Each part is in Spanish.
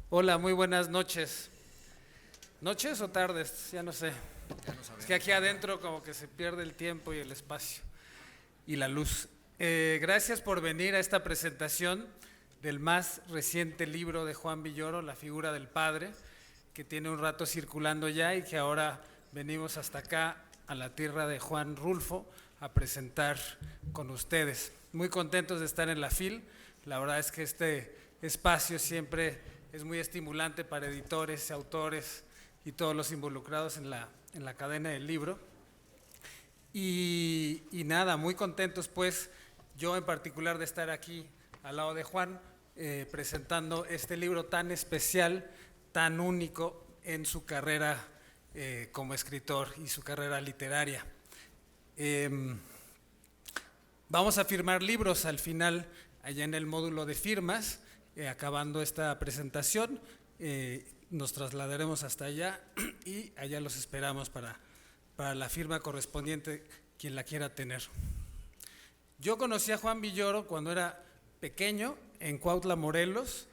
Hola, muy buenas noches. ¿Noches o tardes? Ya no sé. Ya no Es que sabemos. aquí adentro como que se pierde el tiempo y el espacio y la luz. Gracias por venir a esta presentación del más reciente libro de Juan Villoro, La figura del padre, que tiene un rato circulando ya y que ahora venimos hasta acá a la tierra de Juan Rulfo a presentar con ustedes. Muy contentos de estar en la FIL. La verdad es que este espacio siempre es muy estimulante para editores, autores y todos los involucrados en la cadena del libro. Y nada, muy contentos pues, yo en particular de estar aquí al lado de Juan, presentando este libro tan especial, tan único en su carrera como escritor y su carrera literaria. Vamos a firmar libros al final, allá en el módulo de firmas, acabando esta presentación, nos trasladaremos hasta allá y allá los esperamos para la firma correspondiente, quien la quiera tener. Yo conocí a Juan Villoro cuando era pequeño, en Cuautla, Morelos,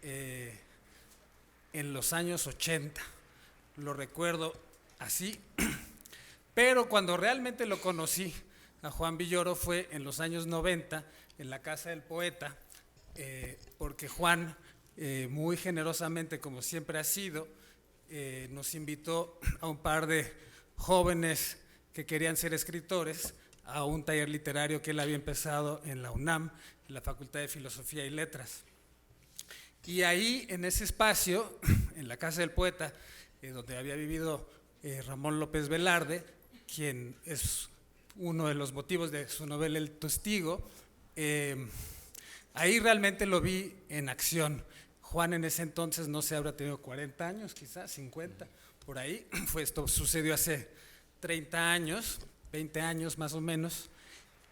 en los años 80, lo recuerdo así, pero cuando realmente lo conocí a Juan Villoro fue en los años 90, en la Casa del Poeta, porque Juan, muy generosamente, como siempre ha sido, nos invitó a un par de jóvenes que querían ser escritores a un taller literario que él había empezado en la UNAM, en la Facultad de Filosofía y Letras. Y ahí, en ese espacio, en la Casa del Poeta, donde había vivido Ramón López Velarde, quien es uno de los motivos de su novela El Testigo, ahí realmente lo vi en acción. Juan en ese entonces no sé, habrá tenido 40 años, quizás 50, por ahí. Esto sucedió hace 30 años, 20 años más o menos,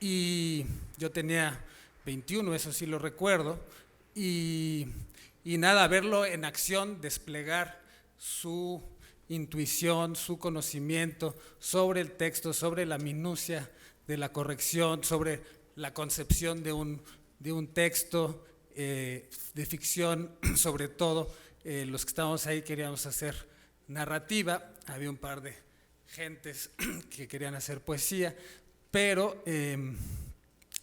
y yo tenía 21, eso sí lo recuerdo, y nada, verlo en acción, desplegar su intuición, su conocimiento sobre el texto, sobre la minucia de la corrección, sobre la concepción de un texto de ficción, sobre todo los que estábamos ahí queríamos hacer narrativa, había un par de gentes que querían hacer poesía, pero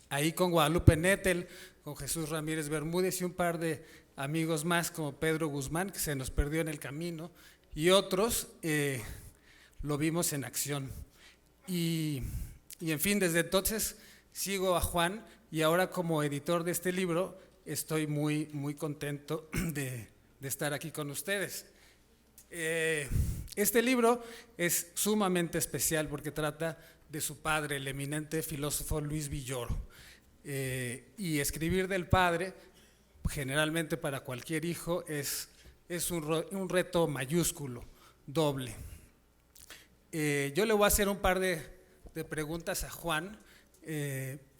ahí con Guadalupe Nettel, con Jesús Ramírez Bermúdez y un par de amigos más como Pedro Guzmán, que se nos perdió en el camino, y otros, lo vimos en acción. Y en fin, desde entonces sigo a Juan y ahora como editor de este libro estoy muy, muy contento de estar aquí con ustedes. Este libro es sumamente especial porque trata de su padre, el eminente filósofo Luis Villoro. Y escribir del padre, generalmente para cualquier hijo, es un reto mayúsculo, doble. Yo le voy a hacer un par de preguntas a Juan,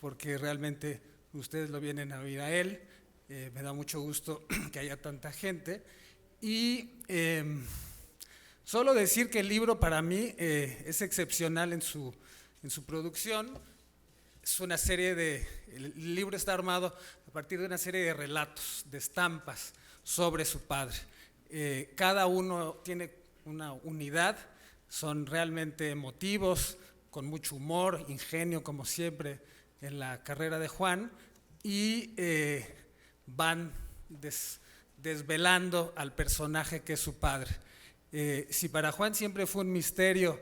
porque realmente ustedes lo vienen a oír a él. Me da mucho gusto que haya tanta gente. Y solo decir que el libro para mí es excepcional en su producción. Es una serie el libro está armado a partir de una serie de relatos, de estampas sobre su padre. Cada uno tiene una unidad, son realmente emotivos, con mucho humor, ingenio, como siempre en la carrera de Juan, y van desvelando al personaje que es su padre. Si para Juan siempre fue un misterio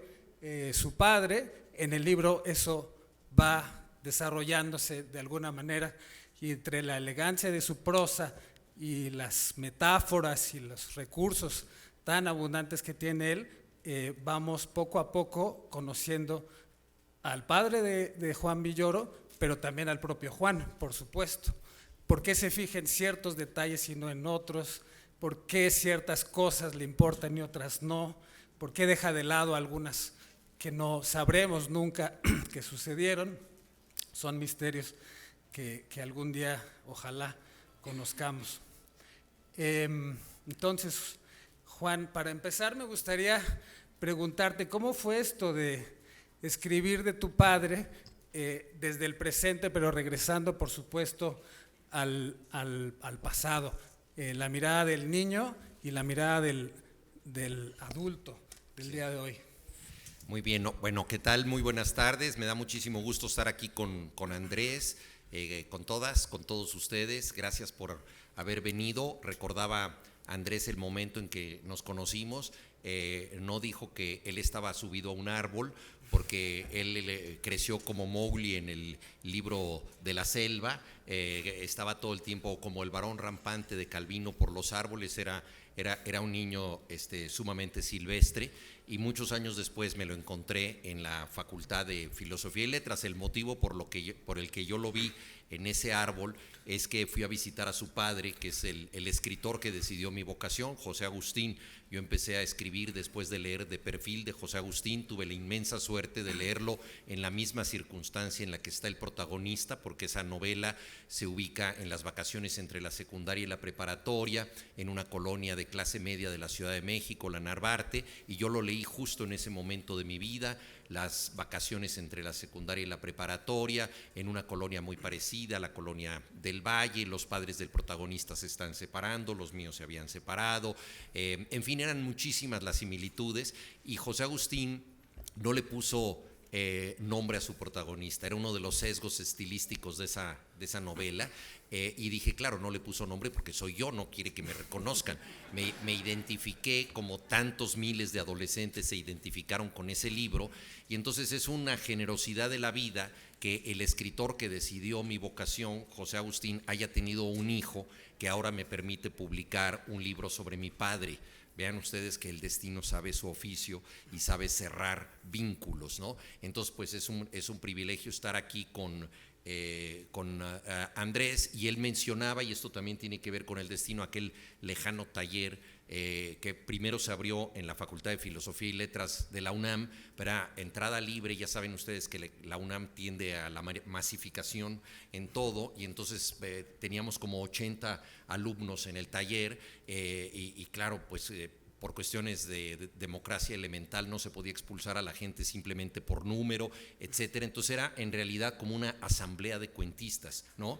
su padre, en el libro eso va desarrollándose de alguna manera, y entre la elegancia de su prosa y las metáforas y los recursos tan abundantes que tiene él, vamos poco a poco conociendo al padre de Juan Villoro, pero también al propio Juan, por supuesto. ¿Por qué se fija en ciertos detalles y no en otros? ¿Por qué ciertas cosas le importan y otras no? ¿Por qué deja de lado algunas que no sabremos nunca que sucedieron? Son misterios que algún día ojalá conozcamos. Entonces, Juan, para empezar me gustaría preguntarte cómo fue esto de escribir de tu padre desde el presente, pero regresando por supuesto al pasado. la mirada del niño y la mirada del adulto del día de hoy. Muy bien, bueno, ¿qué tal? Muy buenas tardes, me da muchísimo gusto estar aquí con Andrés, con todos ustedes. Gracias por haber venido. Recordaba Andrés el momento en que nos conocimos. No dijo que él estaba subido a un árbol porque él creció como Mowgli en el libro de la selva. Estaba todo el tiempo como el varón rampante de Calvino por los árboles. Era un niño sumamente silvestre, y muchos años después me lo encontré en la Facultad de Filosofía y Letras. El motivo por el que yo lo vi en ese árbol es que fui a visitar a su padre, que es el escritor que decidió mi vocación, José Agustín. Yo empecé a escribir después de leer De perfil de José Agustín. Tuve la inmensa suerte de leerlo en la misma circunstancia en la que está el protagonista, porque esa novela se ubica en las vacaciones entre la secundaria y la preparatoria, en una colonia de clase media de la Ciudad de México, la Narvarte, y yo lo leí justo en ese momento de mi vida, las vacaciones entre la secundaria y la preparatoria, en una colonia muy parecida, la colonia del Valle. Los padres del protagonista se están separando, los míos se habían separado, en fin, eran muchísimas las similitudes, y José Agustín no le puso nombre a su protagonista. Era uno de los sesgos estilísticos de esa novela, y dije, claro, no le puso nombre porque soy yo, no quiere que me reconozcan. Me identifiqué como tantos miles de adolescentes se identificaron con ese libro, y entonces es una generosidad de la vida que el escritor que decidió mi vocación, José Agustín, haya tenido un hijo que ahora me permite publicar un libro sobre mi padre. Vean ustedes que el destino sabe su oficio y sabe cerrar vínculos, ¿no? Entonces, pues es un privilegio estar aquí con Andrés, y él mencionaba, y esto también tiene que ver con el destino, aquel lejano taller que primero se abrió en la Facultad de Filosofía y Letras de la UNAM, para entrada libre. Ya saben ustedes que la UNAM tiende a la masificación en todo, y entonces teníamos como 80 alumnos en el taller, y claro, pues por cuestiones de democracia elemental no se podía expulsar a la gente simplemente por número, etcétera. Entonces era en realidad como una asamblea de cuentistas, ¿no?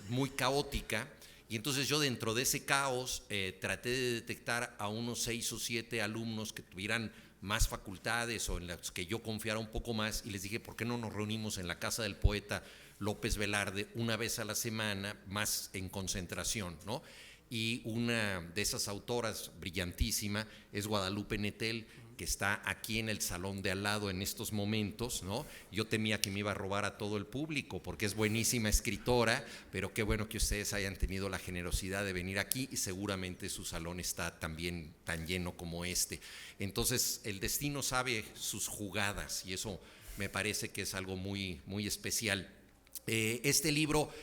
Muy caótica. Y entonces yo, dentro de ese caos, traté de detectar a unos 6 o 7 alumnos que tuvieran más facultades o en las que yo confiara un poco más, y les dije, ¿por qué no nos reunimos en la casa del poeta López Velarde una vez a la semana, más en concentración, ¿no? Y una de esas autoras brillantísima es Guadalupe Nettel, que está aquí en el salón de al lado en estos momentos, ¿no? Yo temía que me iba a robar a todo el público porque es buenísima escritora, pero qué bueno que ustedes hayan tenido la generosidad de venir aquí, y seguramente su salón está también tan lleno como este. Entonces, el destino sabe sus jugadas, y eso me parece que es algo muy, muy especial. Este libro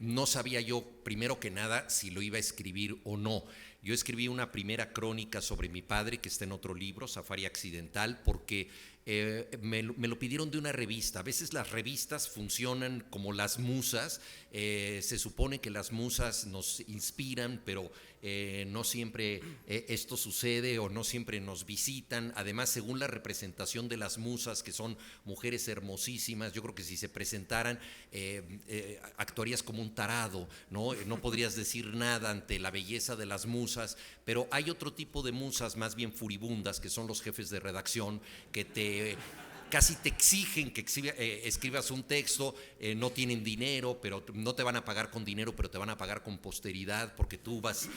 no sabía yo, primero que nada, si lo iba a escribir o no. Yo escribí una primera crónica sobre mi padre, que está en otro libro, Safari Accidental, porque me lo pidieron de una revista. A veces las revistas funcionan como las musas. Se supone que las musas nos inspiran, pero no siempre esto sucede, o no siempre nos visitan. Además, según la representación de las musas, que son mujeres hermosísimas, yo creo que si se presentaran actuarías como un tarado, ¿no? No podrías decir nada ante la belleza de las musas. Pero hay otro tipo de musas más bien furibundas, que son los jefes de redacción, que casi te exigen que escribas un texto. No tienen dinero, pero no te van a pagar con dinero, pero te van a pagar con posteridad, porque tú vas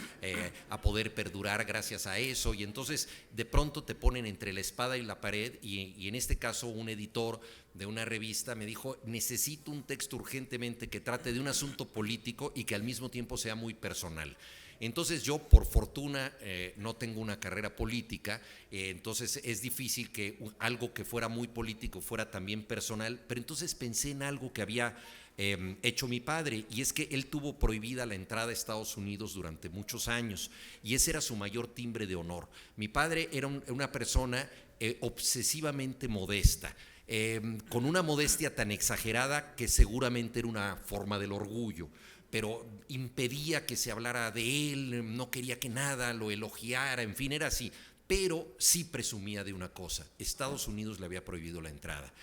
a poder perdurar gracias a eso. Y entonces de pronto te ponen entre la espada y la pared, y en este caso un editor de una revista me dijo, necesito un texto urgentemente que trate de un asunto político y que al mismo tiempo sea muy personal. Entonces yo, por fortuna, no tengo una carrera política, entonces es difícil que algo que fuera muy político fuera también personal, pero entonces pensé en algo que había hecho mi padre, y es que él tuvo prohibida la entrada a Estados Unidos durante muchos años, y ese era su mayor timbre de honor. Mi padre era una persona obsesivamente modesta, con una modestia tan exagerada que seguramente era una forma del orgullo, pero impedía que se hablara de él, no quería que nada lo elogiara, en fin, era así. Pero sí presumía de una cosa: Estados Unidos le había prohibido la entrada.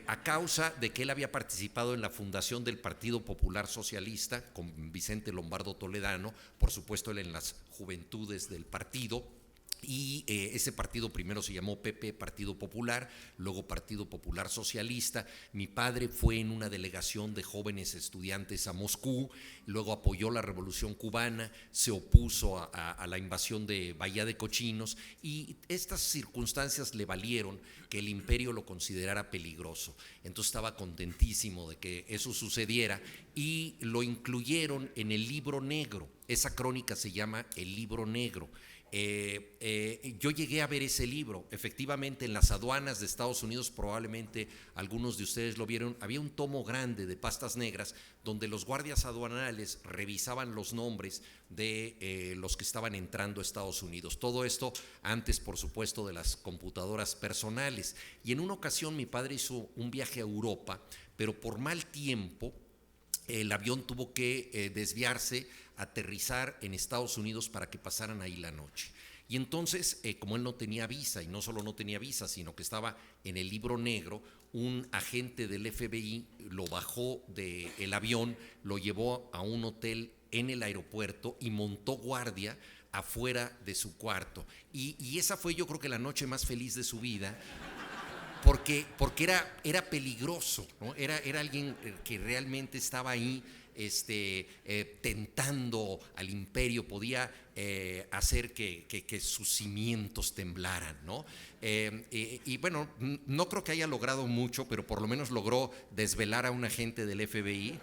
a causa de que él había participado en la fundación del Partido Popular Socialista con Vicente Lombardo Toledano, por supuesto él en las juventudes del partido. Y ese partido primero se llamó PP, Partido Popular, luego Partido Popular Socialista. Mi padre fue en una delegación de jóvenes estudiantes a Moscú, luego apoyó la Revolución Cubana, se opuso a la invasión de Bahía de Cochinos, y estas circunstancias le valieron que el imperio lo considerara peligroso. Entonces estaba contentísimo de que eso sucediera y lo incluyeron en el Libro Negro. Esa crónica se llama El Libro Negro. Yo llegué a ver ese libro, efectivamente en las aduanas de Estados Unidos, probablemente algunos de ustedes lo vieron, había un tomo grande de pastas negras donde los guardias aduanales revisaban los nombres de los que estaban entrando a Estados Unidos. Todo esto antes, por supuesto, de las computadoras personales. Y en una ocasión mi padre hizo un viaje a Europa, pero por mal tiempo el avión tuvo que desviarse, aterrizar en Estados Unidos para que pasaran ahí la noche. Y entonces, como él no tenía visa, y no solo no tenía visa, sino que estaba en el Libro Negro, un agente del FBI lo bajó del avión, lo llevó a un hotel en el aeropuerto y montó guardia afuera de su cuarto. Y esa fue, yo creo que la noche más feliz de su vida, porque era peligroso, ¿no? Era alguien que realmente estaba ahí tentando al imperio, podía hacer que sus cimientos temblaran, ¿no? Y bueno, no creo que haya logrado mucho, pero por lo menos logró desvelar a un agente del FBI,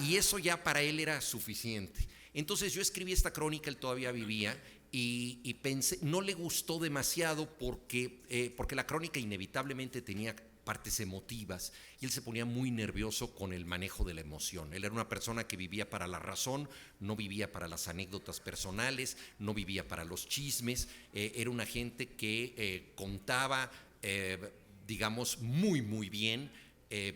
y eso ya para él era suficiente. Entonces yo escribí esta crónica, él todavía vivía, y pensé, no le gustó demasiado porque la crónica inevitablemente tenía partes emotivas y él se ponía muy nervioso con el manejo de la emoción. Él era una persona que vivía para la razón, no vivía para las anécdotas personales, no vivía para los chismes, era una gente que contaba, digamos, muy bien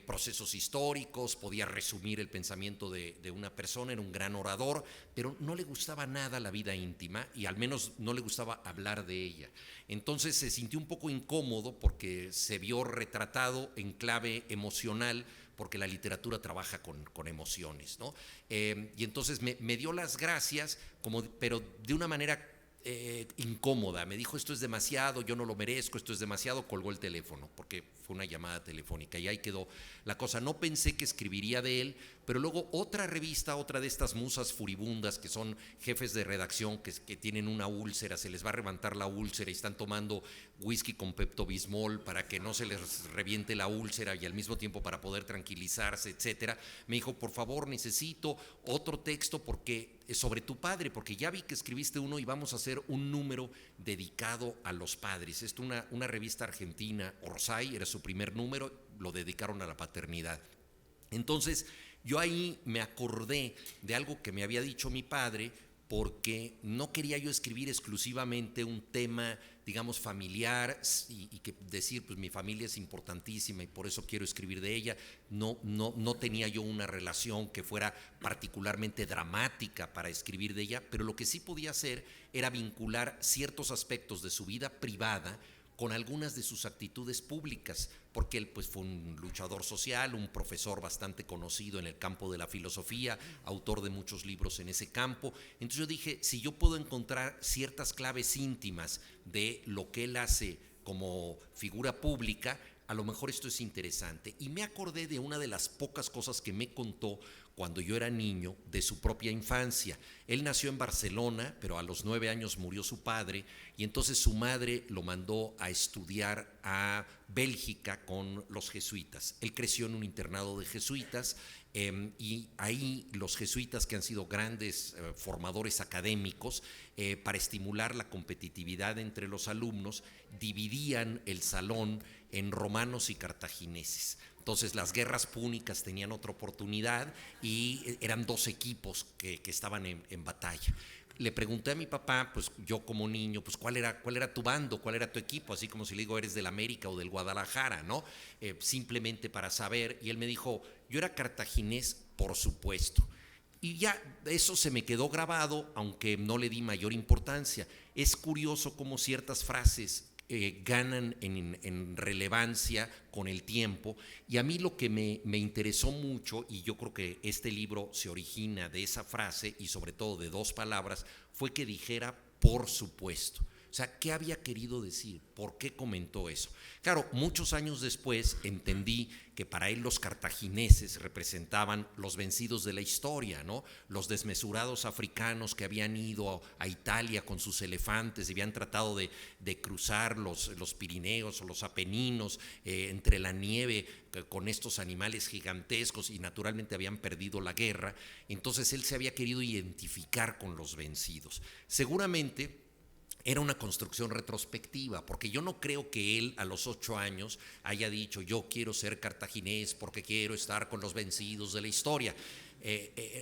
procesos históricos, podía resumir el pensamiento de una persona, era un gran orador, pero no le gustaba nada la vida íntima y al menos no le gustaba hablar de ella. Entonces se sintió un poco incómodo porque se vio retratado en clave emocional, porque la literatura trabaja con emociones, ¿no? Y entonces me dio las gracias, pero de una manera incómoda. Me dijo, esto es demasiado, yo no lo merezco, esto es demasiado. Colgó el teléfono porque fue una llamada telefónica y ahí quedó la cosa. No pensé que escribiría de él, pero luego otra revista, otra de estas musas furibundas que son jefes de redacción que tienen una úlcera, se les va a reventar la úlcera y están tomando whisky con Pepto-Bismol para que no se les reviente la úlcera y al mismo tiempo para poder tranquilizarse, etcétera. Me dijo, por favor, necesito otro texto sobre tu padre, porque ya vi que escribiste uno y vamos a hacer un número dedicado a los padres. Esto una revista argentina, Orsay, era su primer número, lo dedicaron a la paternidad. Entonces yo ahí me acordé de algo que me había dicho mi padre, porque no quería yo escribir exclusivamente un tema, digamos, familiar y que decir, pues mi familia es importantísima y por eso quiero escribir de ella. No tenía yo una relación que fuera particularmente dramática para escribir de ella, pero lo que sí podía hacer era vincular ciertos aspectos de su vida privada con algunas de sus actitudes públicas, porque él pues fue un luchador social, un profesor bastante conocido en el campo de la filosofía, autor de muchos libros en ese campo. Entonces yo dije, si yo puedo encontrar ciertas claves íntimas de lo que él hace como figura pública, a lo mejor esto es interesante. Y me acordé de una de las pocas cosas que me contó cuando yo era niño, de su propia infancia. Él nació en Barcelona, pero a los 9 años murió su padre, y entonces su madre lo mandó a estudiar a Bélgica con los jesuitas. Él creció en un internado de jesuitas, y ahí los jesuitas, que han sido grandes formadores académicos, para estimular la competitividad entre los alumnos, dividían el salón en romanos y cartagineses. Entonces las guerras púnicas tenían otra oportunidad y eran 2 equipos que estaban en batalla. Le pregunté a mi papá, pues yo como niño, pues cuál era tu bando, cuál era tu equipo, así como si le digo, eres del América o del Guadalajara, ¿no? Simplemente para saber, y él me dijo, yo era cartaginés, por supuesto. Y ya eso se me quedó grabado, aunque no le di mayor importancia. Es curioso cómo ciertas frases ganan en relevancia con el tiempo, y a mí lo que me interesó mucho, y yo creo que este libro se origina de esa frase y sobre todo de dos palabras, fue que dijera por supuesto. O sea, ¿qué había querido decir? ¿Por qué comentó eso? Claro, muchos años después entendí que para él los cartagineses representaban los vencidos de la historia, ¿no? Los desmesurados africanos que habían ido a Italia con sus elefantes y habían tratado de cruzar los Pirineos o los Apeninos entre la nieve con estos animales gigantescos, y naturalmente habían perdido la guerra. Entonces él se había querido identificar con los vencidos. Seguramente era una construcción retrospectiva, porque yo no creo que él a los 8 años haya dicho: yo quiero ser cartaginés porque quiero estar con los vencidos de la historia.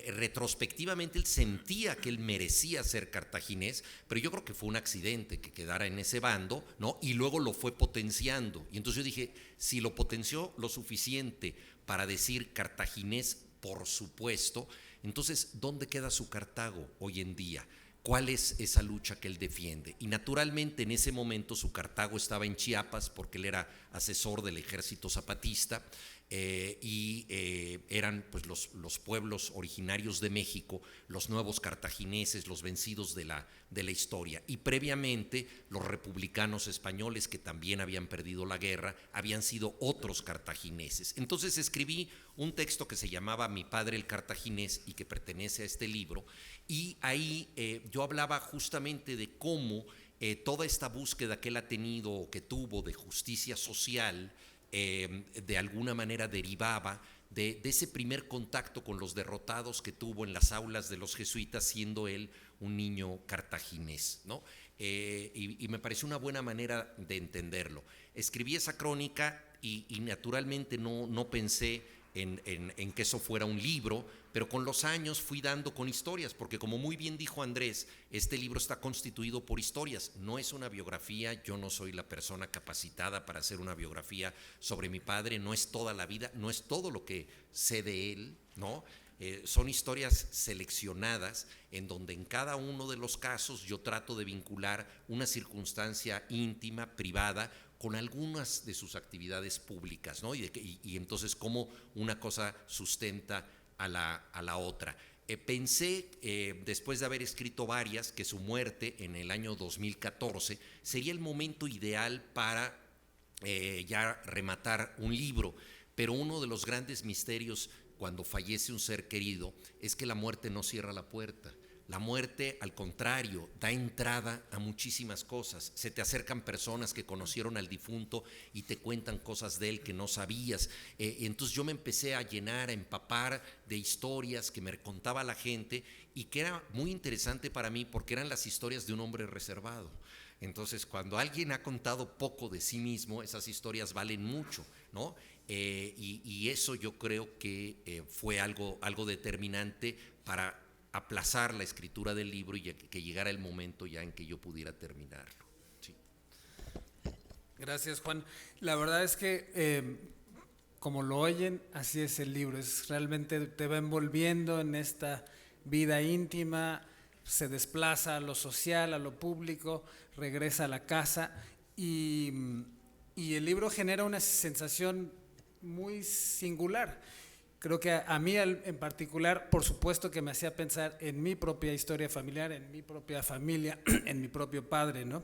Retrospectivamente él sentía que él merecía ser cartaginés, pero yo creo que fue un accidente que quedara en ese bando, ¿no? Y luego lo fue potenciando. Y entonces yo dije: si lo potenció lo suficiente para decir cartaginés, por supuesto, entonces ¿dónde queda su Cartago hoy en día? ¿Cuál es esa lucha que él defiende? Y naturalmente en ese momento su Cartago estaba en Chiapas, porque él era asesor del ejército zapatista, eran pues los pueblos originarios de México, los nuevos cartagineses, los vencidos de la historia. Y previamente los republicanos españoles, que también habían perdido la guerra, habían sido otros cartagineses. Entonces escribí un texto que se llamaba Mi padre el cartaginés, y que pertenece a este libro, y ahí yo hablaba justamente de cómo toda esta búsqueda que él ha tenido o que tuvo de justicia social de alguna manera derivaba de ese primer contacto con los derrotados que tuvo en las aulas de los jesuitas, siendo él un niño cartaginés, ¿no? Y me pareció una buena manera de entenderlo. Escribí esa crónica y naturalmente no pensé en que eso fuera un libro, pero con los años fui dando con historias, porque como muy bien dijo Andrés, este libro está constituido por historias, no es una biografía. Yo no soy la persona capacitada para hacer una biografía sobre mi padre, no es toda la vida, no es todo lo que sé de él, ¿no? Son historias seleccionadas en donde en cada uno de los casos yo trato de vincular una circunstancia íntima, privada, con algunas de sus actividades públicas, ¿no? Y entonces cómo una cosa sustenta a la otra. Pensé, después de haber escrito varias, que su muerte en el año 2014 sería el momento ideal para ya rematar un libro, pero uno de los grandes misterios cuando fallece un ser querido es que la muerte no cierra la puerta. La muerte, al contrario, da entrada a muchísimas cosas. Se te acercan personas que conocieron al difunto y te cuentan cosas de él que no sabías. Entonces yo me empecé a llenar, a empapar de historias que me contaba la gente, y que era muy interesante para mí porque eran las historias de un hombre reservado. Entonces, cuando alguien ha contado poco de sí mismo, esas historias valen mucho, ¿no? Y eso yo creo que fue algo determinante para aplazar la escritura del libro y que llegara el momento ya en que yo pudiera terminarlo. Sí. Gracias, Juan. La verdad es que, como lo oyen, así es el libro. Realmente te va envolviendo en esta vida íntima, se desplaza a lo social, a lo público, regresa a la casa, y el libro genera una sensación muy singular. Creo que a mí en particular, por supuesto que me hacía pensar en mi propia historia familiar, en mi propia familia, en mi propio padre, ¿no?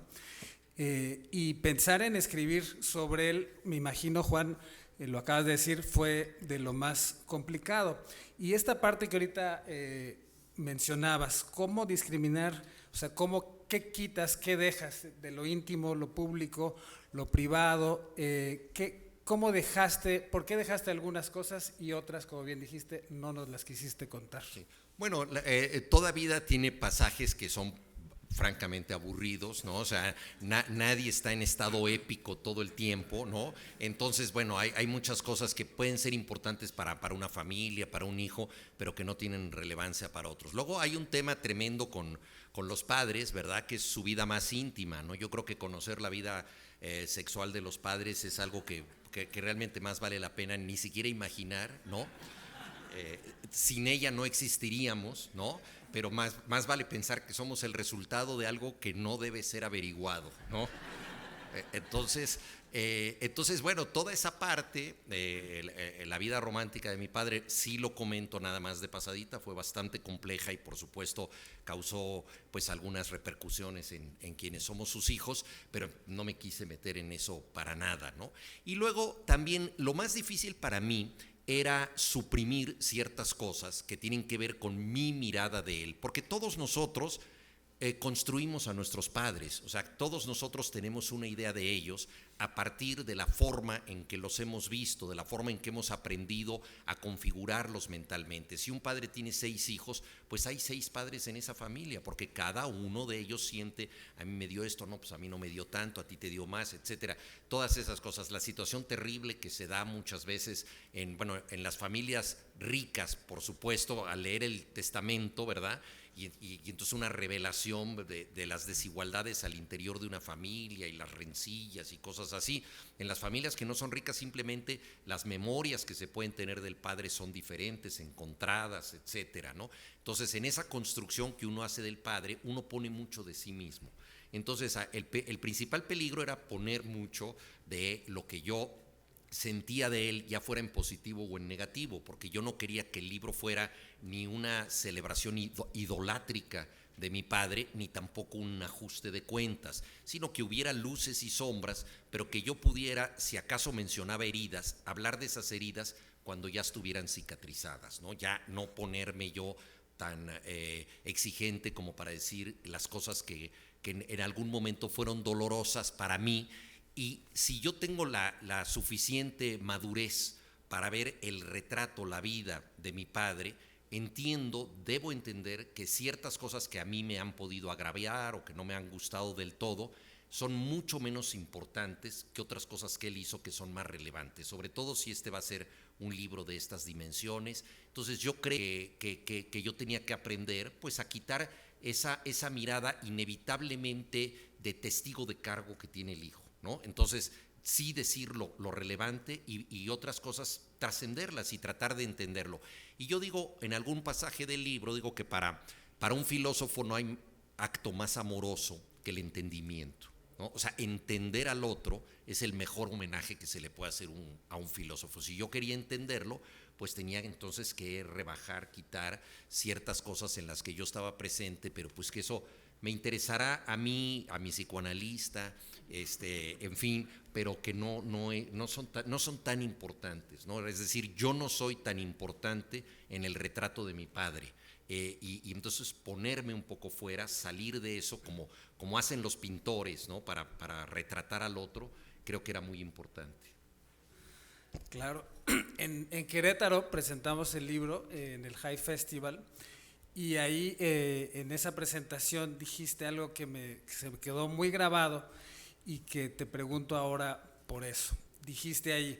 Y pensar en escribir sobre él, me imagino, Juan, lo acabas de decir, fue de lo más complicado. Y esta parte que ahorita mencionabas, cómo discriminar, o sea, qué quitas, qué dejas de lo íntimo, lo público, lo privado, ¿por qué dejaste algunas cosas y otras, como bien dijiste, no nos las quisiste contar? Sí. Bueno, toda vida tiene pasajes que son francamente aburridos, ¿no? O sea, nadie está en estado épico todo el tiempo, ¿no? Entonces, bueno, hay muchas cosas que pueden ser importantes para una familia, para un hijo, pero que no tienen relevancia para otros. Luego hay un tema tremendo con los padres, ¿verdad? Que es su vida más íntima, ¿no? Yo creo que conocer la vida sexual de los padres es algo que realmente más vale la pena ni siquiera imaginar, ¿no? Sin ella no existiríamos, ¿no? Pero más vale pensar que somos el resultado de algo que no debe ser averiguado, ¿no? Entonces, bueno, toda esa parte, la vida romántica de mi padre, sí lo comento nada más de pasadita, fue bastante compleja y por supuesto causó pues algunas repercusiones en quienes somos sus hijos, pero no me quise meter en eso para nada, ¿no? Y luego también lo más difícil para mí era suprimir ciertas cosas que tienen que ver con mi mirada de él, porque todos nosotros construimos a nuestros padres, o sea, todos nosotros tenemos una idea de ellos a partir de la forma en que los hemos visto, de la forma en que hemos aprendido a configurarlos mentalmente. Si un padre tiene 6 hijos, pues hay 6 padres en esa familia, porque cada uno de ellos siente, a mí me dio esto, no, pues a mí no me dio tanto, a ti te dio más, etcétera. Todas esas cosas, la situación terrible que se da muchas veces en las familias ricas, por supuesto, al leer el testamento, ¿verdad? Y entonces una revelación de las desigualdades al interior de una familia y las rencillas y cosas así. En las familias que no son ricas, simplemente las memorias que se pueden tener del padre son diferentes, encontradas, etcétera, ¿no? Entonces, en esa construcción que uno hace del padre, uno pone mucho de sí mismo. Entonces, el principal peligro era poner mucho de lo que yo sentía de él, ya fuera en positivo o en negativo, porque yo no quería que el libro fuera ni una celebración idolátrica de mi padre, ni tampoco un ajuste de cuentas, sino que hubiera luces y sombras, pero que yo pudiera, si acaso mencionaba heridas, hablar de esas heridas cuando ya estuvieran cicatrizadas, ¿no? Ya no ponerme yo tan exigente como para decir las cosas que en algún momento fueron dolorosas para mí. Y si yo tengo la suficiente madurez para ver el retrato, la vida de mi padre, debo entender que ciertas cosas que a mí me han podido agraviar o que no me han gustado del todo, son mucho menos importantes que otras cosas que él hizo que son más relevantes, sobre todo si este va a ser un libro de estas dimensiones. Entonces yo creo que yo tenía que aprender pues a quitar esa mirada inevitablemente de testigo de cargo que tiene el hijo, ¿no? Entonces, sí decir lo relevante y otras cosas trascenderlas y tratar de entenderlo. Y yo digo, en algún pasaje del libro, digo que para un filósofo no hay acto más amoroso que el entendimiento, ¿no? O sea, entender al otro es el mejor homenaje que se le puede hacer a un filósofo. Si yo quería entenderlo, pues tenía entonces que rebajar, quitar ciertas cosas en las que yo estaba presente, pero pues que eso me interesará a mí, a mi psicoanalista, en fin, pero que no son tan importantes, ¿no? Es decir, yo no soy tan importante en el retrato de mi padre. Y entonces ponerme un poco fuera, salir de eso como hacen los pintores, ¿no? Para retratar al otro, creo que era muy importante. Claro, en Querétaro presentamos el libro en el High Festival. Y ahí en esa presentación dijiste algo que se me quedó muy grabado y que te pregunto ahora por eso. Dijiste ahí,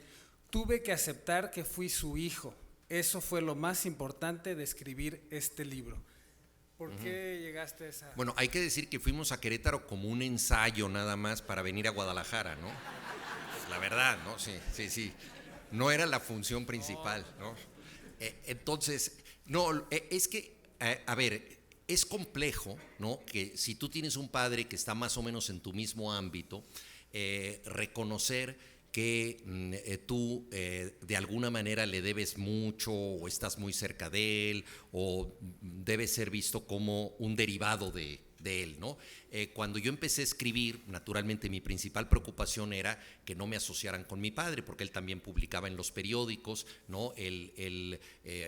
tuve que aceptar que fui su hijo. Eso fue lo más importante de escribir este libro. ¿Por qué llegaste a esa? Bueno, hay que decir que fuimos a Querétaro como un ensayo nada más para venir a Guadalajara, ¿no? Pues la verdad, ¿no? Sí. No era la función principal, ¿no? Entonces, no, es que a ver, es complejo, ¿no? Que si tú tienes un padre que está más o menos en tu mismo ámbito, reconocer que tú de alguna manera le debes mucho o estás muy cerca de él o debes ser visto como un derivado de él, ¿no? Cuando yo empecé a escribir, naturalmente mi principal preocupación era que no me asociaran con mi padre, porque él también publicaba en los periódicos, ¿no? Él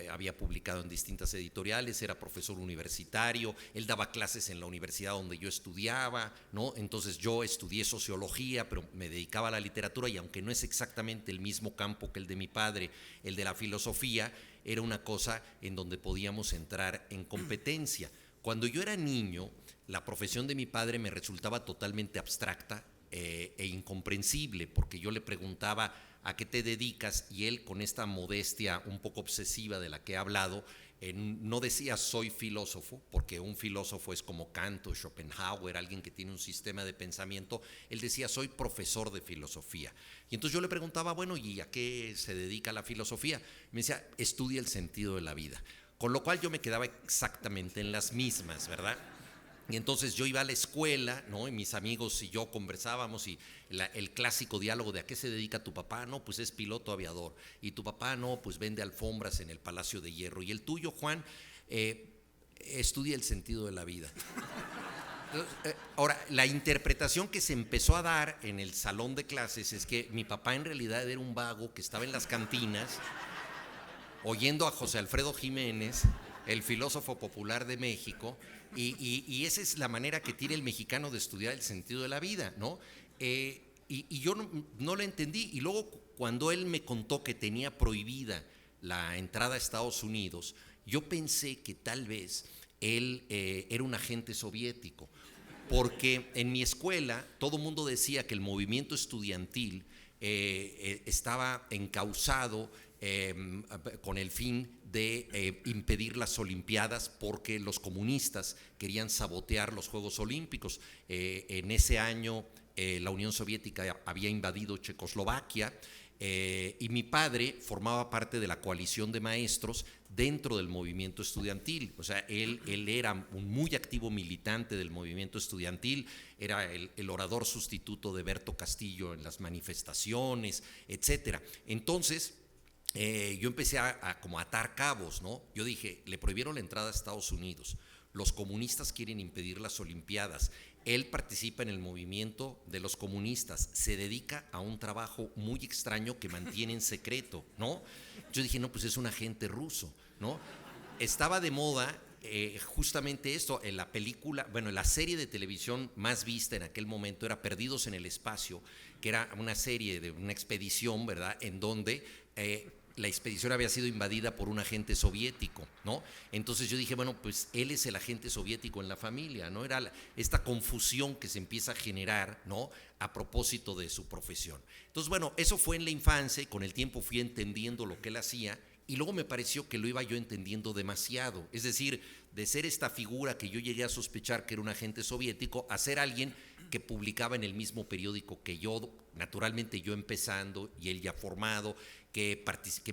había publicado en distintas editoriales, era profesor universitario, él daba clases en la universidad donde yo estudiaba, ¿no? Entonces yo estudié sociología, pero me dedicaba a la literatura y aunque no es exactamente el mismo campo que el de mi padre, el de la filosofía, era una cosa en donde podíamos entrar en competencia. Cuando yo era niño, la profesión de mi padre me resultaba totalmente abstracta e incomprensible, porque yo le preguntaba a qué te dedicas y él, con esta modestia un poco obsesiva de la que he hablado, no decía soy filósofo, porque un filósofo es como Kant o Schopenhauer, alguien que tiene un sistema de pensamiento. Él decía soy profesor de filosofía. Y entonces yo le preguntaba, bueno, ¿y a qué se dedica la filosofía? Me decía, estudia el sentido de la vida. Con lo cual yo me quedaba exactamente en las mismas, ¿verdad? Y entonces yo iba a la escuela, ¿no? Y mis amigos y yo conversábamos y el clásico diálogo de ¿a qué se dedica tu papá? No, pues es piloto aviador. Y tu papá, no, pues vende alfombras en el Palacio de Hierro. Y el tuyo, Juan, estudia el sentido de la vida. Ahora, la interpretación que se empezó a dar en el salón de clases es que mi papá en realidad era un vago que estaba en las cantinas oyendo a José Alfredo Jiménez, el filósofo popular de México, y esa es la manera que tiene el mexicano de estudiar el sentido de la vida, ¿no? Y yo no la entendí, y luego cuando él me contó que tenía prohibida la entrada a Estados Unidos, yo pensé que tal vez él era un agente soviético, porque en mi escuela todo el mundo decía que el movimiento estudiantil estaba encauzado con el fin de impedir las Olimpiadas porque los comunistas querían sabotear los Juegos Olímpicos. En ese año la Unión Soviética había invadido Checoslovaquia y mi padre formaba parte de la coalición de maestros dentro del movimiento estudiantil. O sea, él era un muy activo militante del movimiento estudiantil, era el orador sustituto de Berto Castillo en las manifestaciones, etcétera. Entonces, yo empecé a como atar cabos, ¿no? Yo dije, le prohibieron la entrada a Estados Unidos, los comunistas quieren impedir las Olimpiadas, él participa en el movimiento de los comunistas, se dedica a un trabajo muy extraño que mantiene en secreto, ¿no? Yo dije, no, pues es un agente ruso, ¿no? Estaba de moda justamente esto, en la película, bueno, en la serie de televisión más vista en aquel momento era Perdidos en el Espacio, que era una serie de una expedición, ¿verdad?, en donde la expedición había sido invadida por un agente soviético, ¿no? Entonces yo dije, bueno, pues él es el agente soviético en la familia, ¿no? Era esta confusión que se empieza a generar, ¿no?, a propósito de su profesión. Entonces, bueno, eso fue en la infancia y con el tiempo fui entendiendo lo que él hacía y luego me pareció que lo iba yo entendiendo demasiado. Es decir, de ser esta figura que yo llegué a sospechar que era un agente soviético a ser alguien que publicaba en el mismo periódico que yo, naturalmente yo empezando y él ya formado, que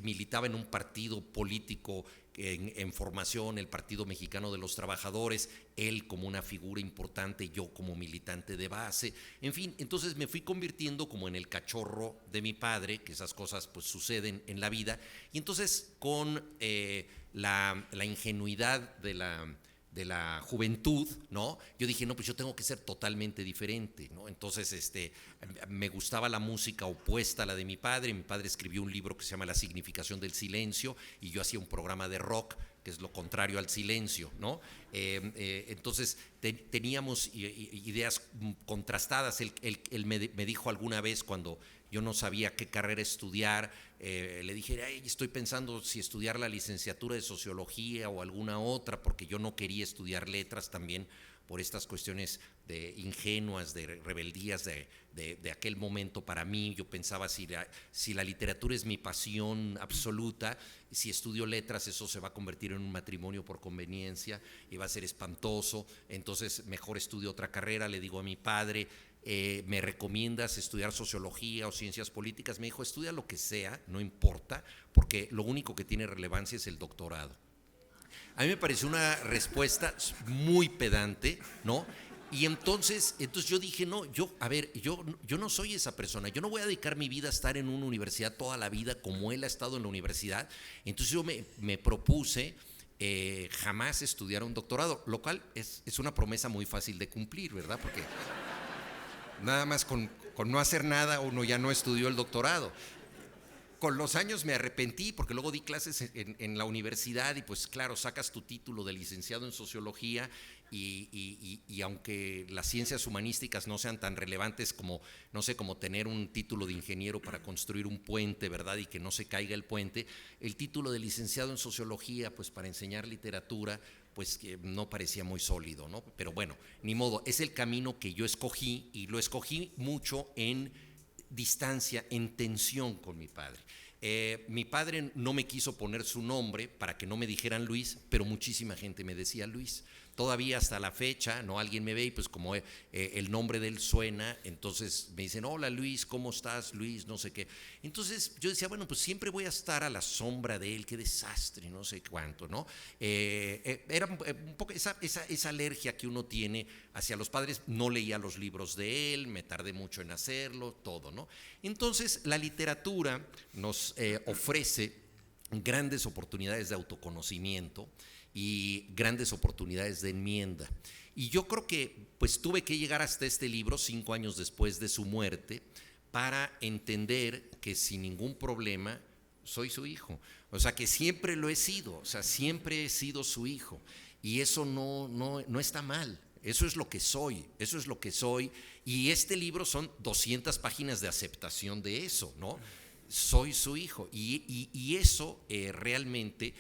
militaba en un partido político en formación, el Partido Mexicano de los Trabajadores, él como una figura importante, yo como militante de base, en fin, entonces me fui convirtiendo como en el cachorro de mi padre, que esas cosas pues suceden en la vida, y entonces con la ingenuidad de la juventud, ¿no? Yo dije, no, pues yo tengo que ser totalmente diferente, ¿no? Entonces, me gustaba la música opuesta a la de mi padre escribió un libro que se llama La significación del silencio, y yo hacía un programa de rock, que es lo contrario al silencio, ¿no? Entonces, teníamos ideas contrastadas. Él me dijo alguna vez cuando yo no sabía qué carrera estudiar, le dije, estoy pensando si estudiar la licenciatura de Sociología o alguna otra, porque yo no quería estudiar letras también por estas cuestiones de ingenuas, de rebeldías de aquel momento para mí. Yo pensaba, si la literatura es mi pasión absoluta, si estudio letras eso se va a convertir en un matrimonio por conveniencia y va a ser espantoso, entonces mejor estudio otra carrera. Le digo a mi padre, ¿me recomiendas estudiar sociología o ciencias políticas? Me dijo, estudia lo que sea, no importa, porque lo único que tiene relevancia es el doctorado. A mí me pareció una respuesta muy pedante, ¿no? Y entonces yo dije, no, yo no soy esa persona, yo no voy a dedicar mi vida a estar en una universidad toda la vida como él ha estado en la universidad. Entonces yo me propuse jamás estudiar un doctorado, lo cual es una promesa muy fácil de cumplir, ¿verdad? Porque nada más con no hacer nada uno ya no estudió el doctorado. Con los años me arrepentí porque luego di clases en la universidad y pues claro, sacas tu título de licenciado en sociología y aunque las ciencias humanísticas no sean tan relevantes como, no sé, como tener un título de ingeniero para construir un puente, ¿verdad? Y que no se caiga el puente, el título de licenciado en sociología, pues para enseñar literatura, pues que no parecía muy sólido, ¿no? Pero bueno, ni modo, es el camino que yo escogí y lo escogí mucho en distancia, en tensión con mi padre. Mi padre no me quiso poner su nombre para que no me dijeran Luis, pero muchísima gente me decía Luis. todavía hasta la fecha, ¿no? Alguien me ve y pues como el nombre de él suena, entonces me dicen, hola Luis, ¿cómo estás Luis? No sé qué. Entonces yo decía, bueno, pues siempre voy a estar a la sombra de él, qué desastre, no sé cuánto, ¿no? Era un poco esa alergia que uno tiene hacia los padres. No leía los libros de él, me tardé mucho en hacerlo, todo, ¿no? Entonces la literatura nos ofrece grandes oportunidades de autoconocimiento y grandes oportunidades de enmienda. Y yo creo que pues tuve que llegar hasta este libro 5 años después de su muerte para entender que sin ningún problema soy su hijo. O sea, que siempre lo he sido, o sea, siempre he sido su hijo. Y eso no está mal. Eso es lo que soy, eso es lo que soy. Y este libro son 200 páginas de aceptación de eso, ¿no? Soy su hijo. Y eso realmente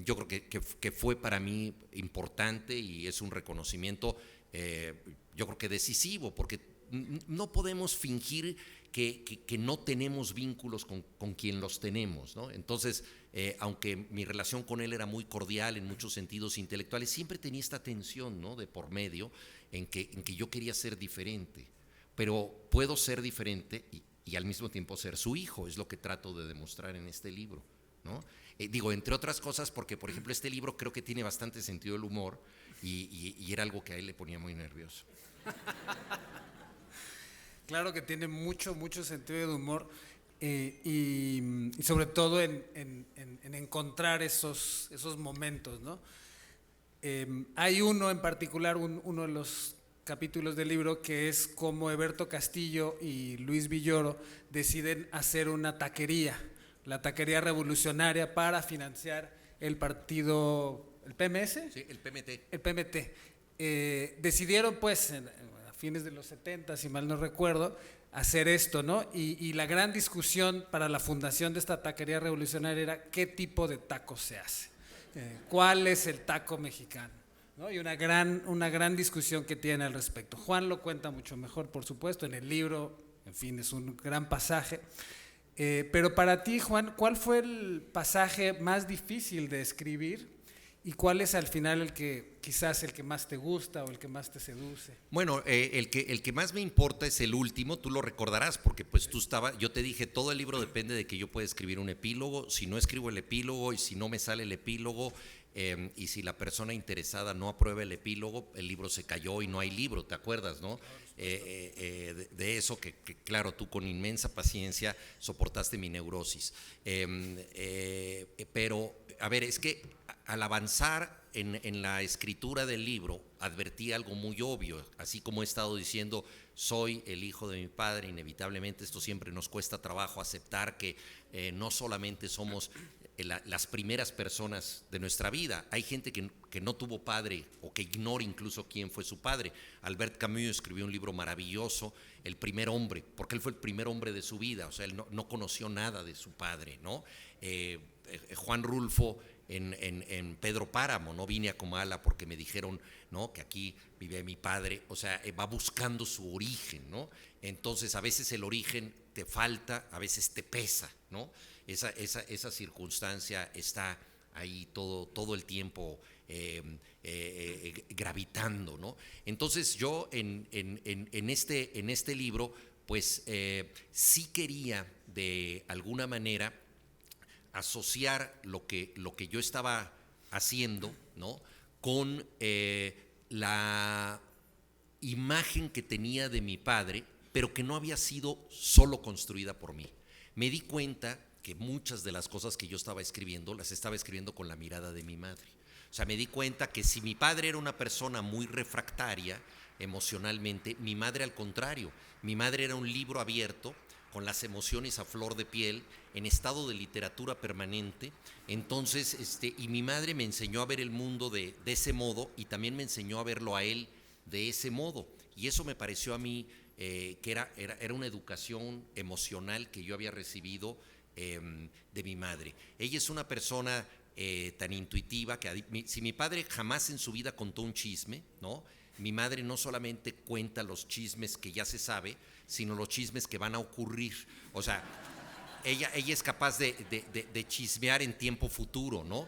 yo creo que fue para mí importante y es un reconocimiento, yo creo que decisivo, porque no podemos fingir que no tenemos vínculos con quien los tenemos, ¿no? Entonces, aunque mi relación con él era muy cordial en muchos sentidos intelectuales, siempre tenía esta tensión, ¿no? De por medio en que yo quería ser diferente, pero puedo ser diferente y al mismo tiempo ser su hijo, es lo que trato de demostrar en este libro, ¿no? Digo, entre otras cosas, porque por ejemplo este libro creo que tiene bastante sentido del humor y era algo que a él le ponía muy nervioso. Claro que tiene mucho sentido de humor, y sobre todo en encontrar esos momentos, ¿no? Hay uno en particular, uno de los capítulos del libro, que es cómo Heberto Castillo y Luis Villoro deciden hacer una taquería, la taquería revolucionaria, para financiar el partido, ¿el PMS? Sí, el PMT. El PMT. Decidieron pues a fines de los 70, si mal no recuerdo, hacer esto, ¿no? Y la gran discusión para la fundación de esta taquería revolucionaria era qué tipo de taco se hace, cuál es el taco mexicano, ¿no? Y una gran discusión que tiene al respecto. Juan lo cuenta mucho mejor, por supuesto, en el libro, en fin, es un gran pasaje. Pero para ti, Juan, ¿cuál fue el pasaje más difícil de escribir? ¿Y cuál es al final el que quizás el que más te gusta o el que más te seduce? Bueno, el que más me importa es el último, tú lo recordarás, porque pues yo te dije, todo el libro depende de que yo pueda escribir un epílogo. Si no escribo el epílogo y si no me sale el epílogo, y si la persona interesada no aprueba el epílogo, el libro se cayó y no hay libro, ¿te acuerdas, no? De eso que claro, tú con inmensa paciencia soportaste mi neurosis. Pero, a ver, es que al avanzar en la escritura del libro, advertí algo muy obvio, así como he estado diciendo, soy el hijo de mi padre, inevitablemente esto siempre nos cuesta trabajo aceptar que no solamente somos las primeras personas de nuestra vida. Hay gente que no tuvo padre o que ignora incluso quién fue su padre. Albert Camus escribió un libro maravilloso, El primer hombre, porque él fue el primer hombre de su vida, o sea, él no conoció nada de su padre, ¿no? Juan Rulfo en Pedro Páramo, no vine a Comala porque me dijeron, ¿no?, que aquí vivía mi padre, o sea, va buscando su origen, ¿no? Entonces a veces el origen te falta, a veces te pesa, ¿no? Esa circunstancia está ahí todo el tiempo gravitando, ¿no? Entonces yo en este libro pues sí quería de alguna manera asociar lo que yo estaba haciendo, ¿no?, con la imagen que tenía de mi padre, pero que no había sido solo construida por mí. Me di cuenta que muchas de las cosas que yo estaba escribiendo, las estaba escribiendo con la mirada de mi madre. O sea, me di cuenta que si mi padre era una persona muy refractaria emocionalmente, mi madre al contrario, mi madre era un libro abierto, con las emociones a flor de piel, en estado de literatura permanente. Entonces, y mi madre me enseñó a ver el mundo de ese modo y también me enseñó a verlo a él de ese modo. Y eso me pareció a mí que era una educación emocional que yo había recibido de mi madre. Ella es una persona tan intuitiva que si mi padre jamás en su vida contó un chisme, ¿no?, mi madre no solamente cuenta los chismes que ya se sabe, sino los chismes que van a ocurrir. O sea, ella es capaz de chismear en tiempo futuro, ¿no?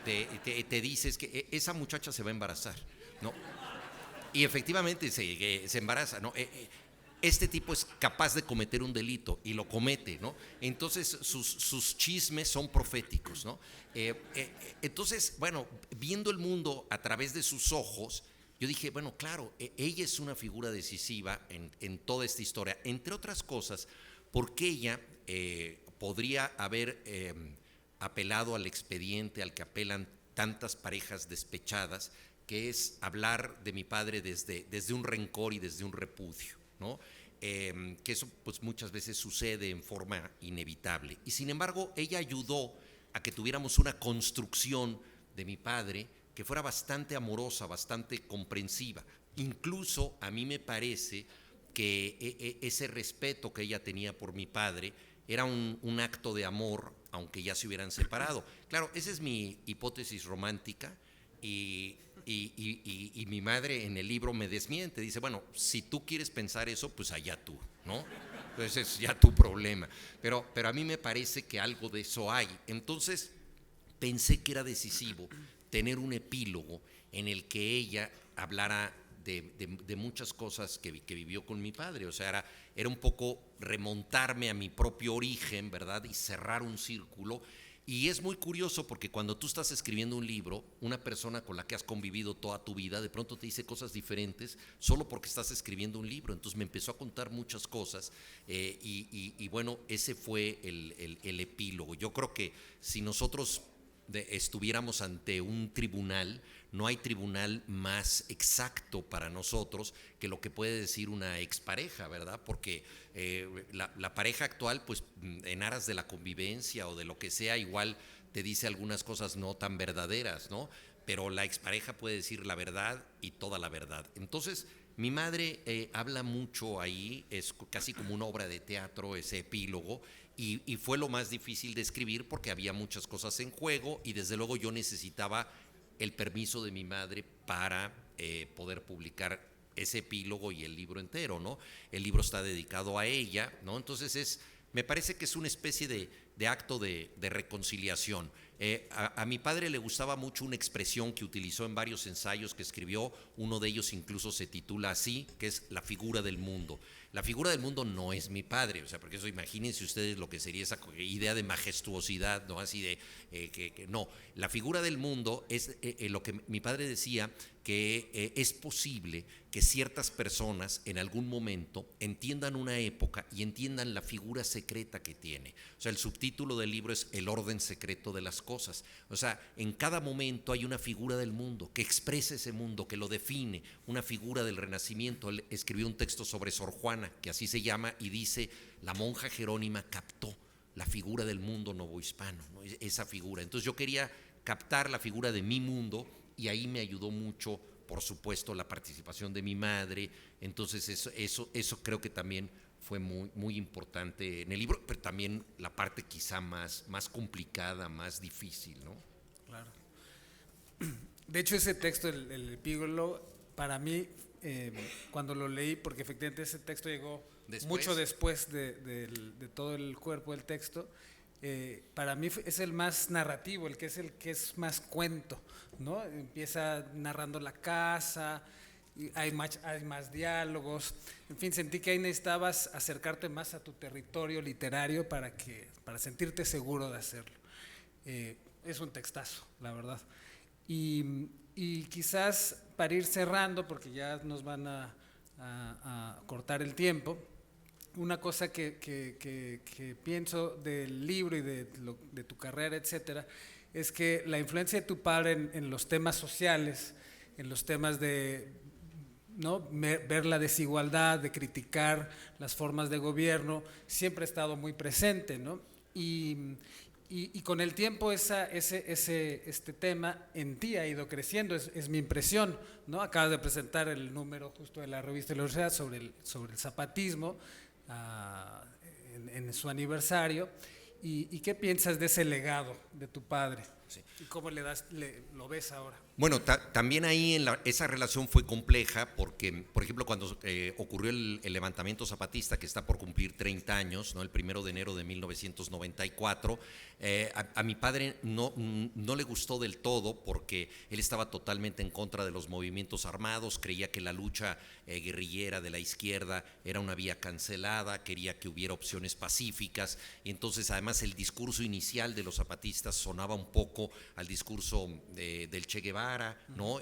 te dices que esa muchacha se va a embarazar, ¿no? Y efectivamente se embaraza, ¿no? Este tipo es capaz de cometer un delito y lo comete, ¿no? Entonces sus chismes son proféticos, ¿no? Entonces, bueno, viendo el mundo a través de sus ojos, yo dije, bueno, claro, ella es una figura decisiva en toda esta historia, entre otras cosas, porque ella podría haber apelado al expediente al que apelan tantas parejas despechadas, que es hablar de mi padre desde un rencor y desde un repudio, ¿no? Que eso pues muchas veces sucede en forma inevitable. Y sin embargo, ella ayudó a que tuviéramos una construcción de mi padre que fuera bastante amorosa, bastante comprensiva. Incluso a mí me parece que ese respeto que ella tenía por mi padre era un acto de amor, aunque ya se hubieran separado. Claro, esa es mi hipótesis romántica y mi madre en el libro me desmiente, dice, bueno, si tú quieres pensar eso, pues allá tú, ¿no? Entonces es ya tu problema. Pero a mí me parece que algo de eso hay. Entonces pensé que era decisivo tener un epílogo en el que ella hablara de muchas cosas que vivió con mi padre. O sea, era un poco remontarme a mi propio origen, ¿verdad? Y cerrar un círculo. Y es muy curioso porque cuando tú estás escribiendo un libro, una persona con la que has convivido toda tu vida, de pronto te dice cosas diferentes solo porque estás escribiendo un libro. Entonces me empezó a contar muchas cosas y bueno, ese fue el epílogo. Yo creo que si nosotros estuviéramos ante un tribunal, no hay tribunal más exacto para nosotros que lo que puede decir una expareja, ¿verdad? Porque la pareja actual, pues en aras de la convivencia o de lo que sea, igual te dice algunas cosas no tan verdaderas, ¿no? Pero la expareja puede decir la verdad y toda la verdad. Entonces, mi madre habla mucho ahí, es casi como una obra de teatro ese epílogo, y fue lo más difícil de escribir porque había muchas cosas en juego y desde luego yo necesitaba el permiso de mi madre para poder publicar ese epílogo y el libro entero, ¿no? El libro está dedicado a ella, ¿no? Entonces me parece que es una especie de acto de reconciliación. A mi padre le gustaba mucho una expresión que utilizó en varios ensayos que escribió, uno de ellos incluso se titula así, que es la figura del mundo. La figura del mundo no es mi padre, o sea, porque eso imagínense ustedes lo que sería esa idea de majestuosidad, ¿no? Así de, no, la figura del mundo es lo que mi padre decía, que es posible que ciertas personas en algún momento entiendan una época y entiendan la figura secreta que tiene. O sea, el subtítulo del libro es El orden secreto de las cosas. O sea, en cada momento hay una figura del mundo que expresa ese mundo, que lo define, una figura del Renacimiento. Él escribió un texto sobre Sor Juana, que así se llama, y dice, la monja Jerónima captó la figura del mundo novohispano, ¿no? Esa figura. Entonces yo quería captar la figura de mi mundo y ahí me ayudó mucho, por supuesto, la participación de mi madre. Entonces eso creo que también fue muy, muy importante en el libro, pero también la parte quizá más complicada, más difícil, ¿no? Claro. De hecho, ese texto, el epílogo, para mí, cuando lo leí, porque efectivamente ese texto llegó mucho después de todo el cuerpo del texto, para mí es el más narrativo, el que es más cuento, ¿no? Empieza narrando la casa, y hay más diálogos, en fin, sentí que ahí necesitabas acercarte más a tu territorio literario para sentirte seguro de hacerlo. Es un textazo, la verdad. Y quizás para ir cerrando, porque ya nos van a cortar el tiempo, una cosa que pienso del libro y de tu carrera, etcétera, es que la influencia de tu padre en los temas sociales, en los temas de, ¿no?, ver la desigualdad, de criticar las formas de gobierno, siempre ha estado muy presente, ¿no? Y con el tiempo este tema en ti ha ido creciendo, es mi impresión, ¿no? Acabas de presentar el número justo de la revista de la Universidad sobre el zapatismo en su aniversario. ¿Y qué piensas de ese legado de tu padre? Sí. ¿Y cómo lo ves ahora? Bueno, también ahí esa relación fue compleja porque, por ejemplo, cuando ocurrió el levantamiento zapatista, que está por cumplir 30 años, ¿no? El 1 de enero de 1994, a mi padre no le gustó del todo porque él estaba totalmente en contra de los movimientos armados, creía que la lucha guerrillera de la izquierda era una vía cancelada, quería que hubiera opciones pacíficas, y entonces además el discurso inicial de los zapatistas sonaba un poco al discurso del Che Guevara, ¿no?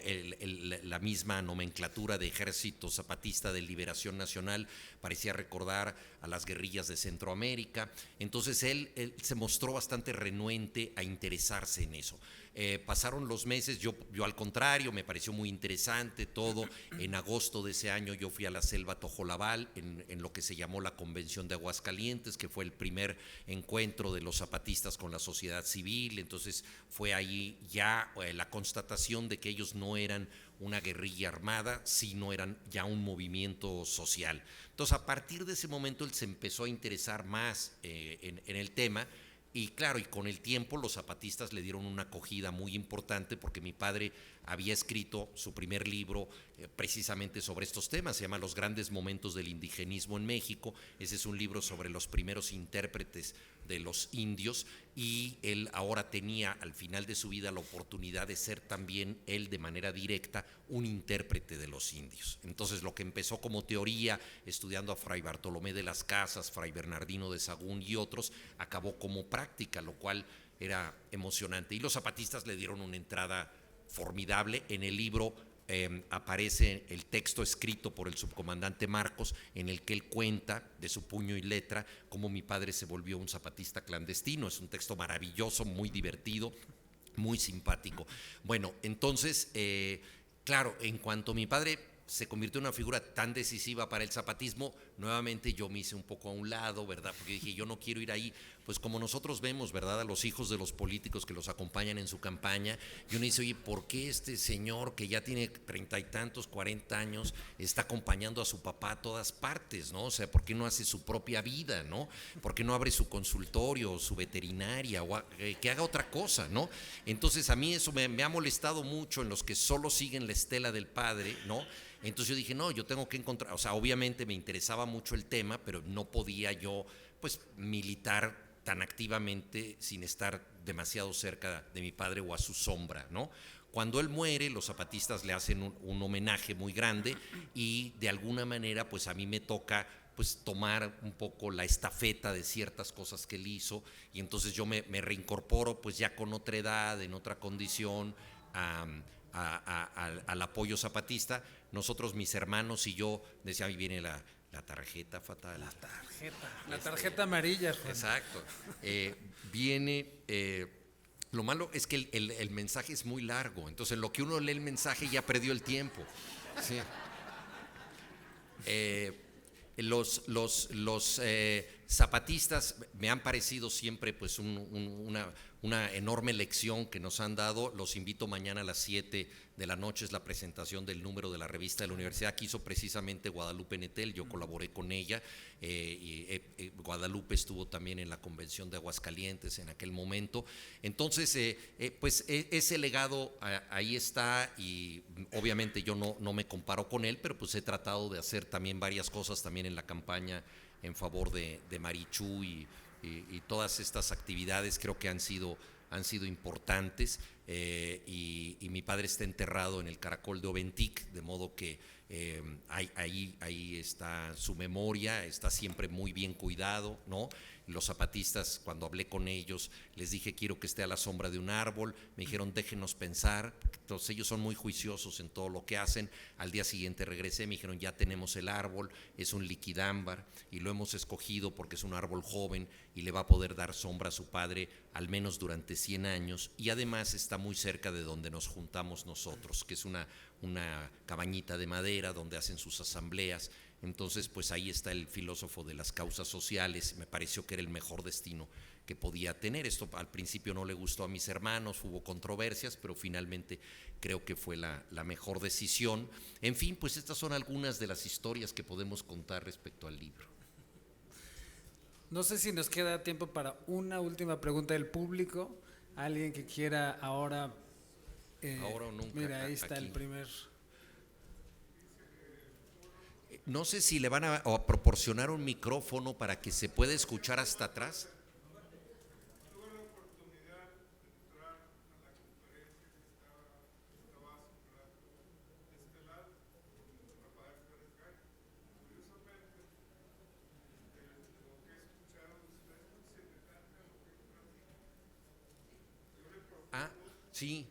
La misma nomenclatura de Ejército Zapatista de Liberación Nacional parecía recordar a las guerrillas de Centroamérica. Entonces él se mostró bastante renuente a interesarse en eso. Pasaron los meses, yo al contrario, me pareció muy interesante todo. En agosto de ese año yo fui a la selva Tojolabal en lo que se llamó la Convención de Aguascalientes, que fue el primer encuentro de los zapatistas con la sociedad civil. Entonces fue ahí ya la constatación de que ellos no eran una guerrilla armada, sino eran ya un movimiento social. Entonces a partir de ese momento él se empezó a interesar más en el tema. Y claro, y con el tiempo los zapatistas le dieron una acogida muy importante porque mi padre había escrito su primer libro precisamente sobre estos temas, se llama Los grandes momentos del indigenismo en México. Ese es un libro sobre los primeros intérpretes de los indios, y él ahora tenía al final de su vida la oportunidad de ser también él de manera directa un intérprete de los indios. Entonces lo que empezó como teoría estudiando a Fray Bartolomé de las Casas, Fray Bernardino de Sahagún y otros, acabó como práctica, lo cual era emocionante, y los zapatistas le dieron una entrada formidable. En el libro aparece el texto escrito por el subcomandante Marcos, en el que él cuenta de su puño y letra cómo mi padre se volvió un zapatista clandestino. Es un texto maravilloso, muy divertido, muy simpático. Bueno, entonces, claro, en cuanto mi padre se convirtió en una figura tan decisiva para el zapatismo, nuevamente yo me hice un poco a un lado, ¿verdad? Porque dije, yo no quiero ir ahí, pues como nosotros vemos, ¿verdad? A los hijos de los políticos que los acompañan en su campaña, y uno dice, oye, ¿por qué este señor que ya tiene 30 y tantos, 40 años, está acompañando a su papá a todas partes, ¿no? O sea, ¿por qué no hace su propia vida, ¿no? ¿Por qué no abre su consultorio, su veterinaria, o que haga otra cosa, ¿no? Entonces a mí eso me ha molestado mucho en los que solo siguen la estela del padre, ¿no? Entonces yo dije, no, yo tengo que encontrar, o sea, obviamente me interesaba mucho el tema, pero no podía yo, pues, militar tan activamente sin estar demasiado cerca de mi padre o a su sombra, ¿no? Cuando él muere, los zapatistas le hacen un homenaje muy grande, y de alguna manera, pues a mí me toca, pues, tomar un poco la estafeta de ciertas cosas que él hizo, y entonces yo me reincorporo, pues ya con otra edad, en otra condición, al apoyo zapatista. Nosotros, mis hermanos y yo, decía, ahí viene la tarjeta fatal. La tarjeta amarilla, Juan. Exacto. Lo malo es que el mensaje es muy largo, entonces en lo que uno lee el mensaje ya perdió el tiempo. Sí. Los zapatistas me han parecido siempre, pues, una enorme lección que nos han dado. Los invito mañana a las 7 de la noche, es la presentación del número de la revista de la universidad que hizo precisamente Guadalupe Nettel. Yo colaboré con ella, Guadalupe estuvo también en la convención de Aguascalientes en aquel momento. Entonces, pues ese legado ahí está, y obviamente yo no me comparo con él, pero pues he tratado de hacer también varias cosas también en la campaña en favor de Marichú, y todas estas actividades creo que han sido importantes, y mi padre está enterrado en el Caracol de Oventic, de modo que ahí está su memoria, está siempre muy bien cuidado, ¿no? Los zapatistas, cuando hablé con ellos, les dije, quiero que esté a la sombra de un árbol. Me dijeron, déjenos pensar. Entonces ellos son muy juiciosos en todo lo que hacen. Al día siguiente regresé, me dijeron, ya tenemos el árbol, es un liquidámbar y lo hemos escogido porque es un árbol joven y le va a poder dar sombra a su padre al menos durante 100 años, y además está muy cerca de donde nos juntamos nosotros, que es una cabañita de madera donde hacen sus asambleas. Entonces, pues ahí está el filósofo de las causas sociales. Me pareció que era el mejor destino que podía tener. Esto al principio no le gustó a mis hermanos, hubo controversias, pero finalmente creo que fue la mejor decisión. En fin, pues estas son algunas de las historias que podemos contar respecto al libro. No sé si nos queda tiempo para una última pregunta del público. Alguien que quiera ahora. Ahora o nunca. Mira, ahí está Aquí. el primer. No sé si le van a proporcionar un micrófono para que se pueda escuchar hasta atrás. Ah, sí.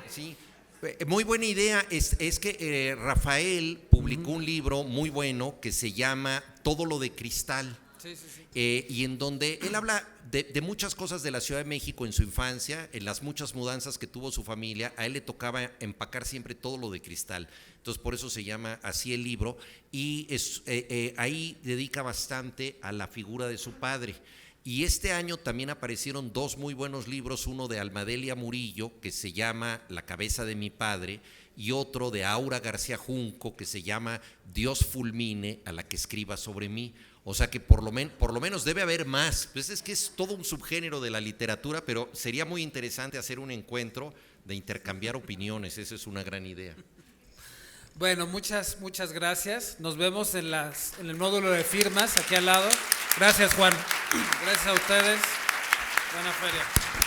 Sí, muy buena idea. Es que Rafael publicó un libro muy bueno que se llama Todo lo de cristal. Sí, sí, sí. Y en donde él habla de muchas cosas de la Ciudad de México en su infancia, en las muchas mudanzas que tuvo su familia. A él le tocaba empacar siempre todo lo de cristal. Entonces por eso se llama así el libro. Y ahí dedica bastante a la figura de su padre. Y este año también aparecieron dos muy buenos libros, uno de Almadelia Murillo, que se llama La cabeza de mi padre, y otro de Aura García Junco, que se llama Dios fulmine a la que escriba sobre mí. O sea que por lo menos debe haber más. Pues es que es todo un subgénero de la literatura, pero sería muy interesante hacer un encuentro de intercambiar opiniones. Esa es una gran idea. Bueno, muchas gracias. Nos vemos en el módulo de firmas aquí al lado. Gracias, Juan. Gracias a ustedes. Buena feria.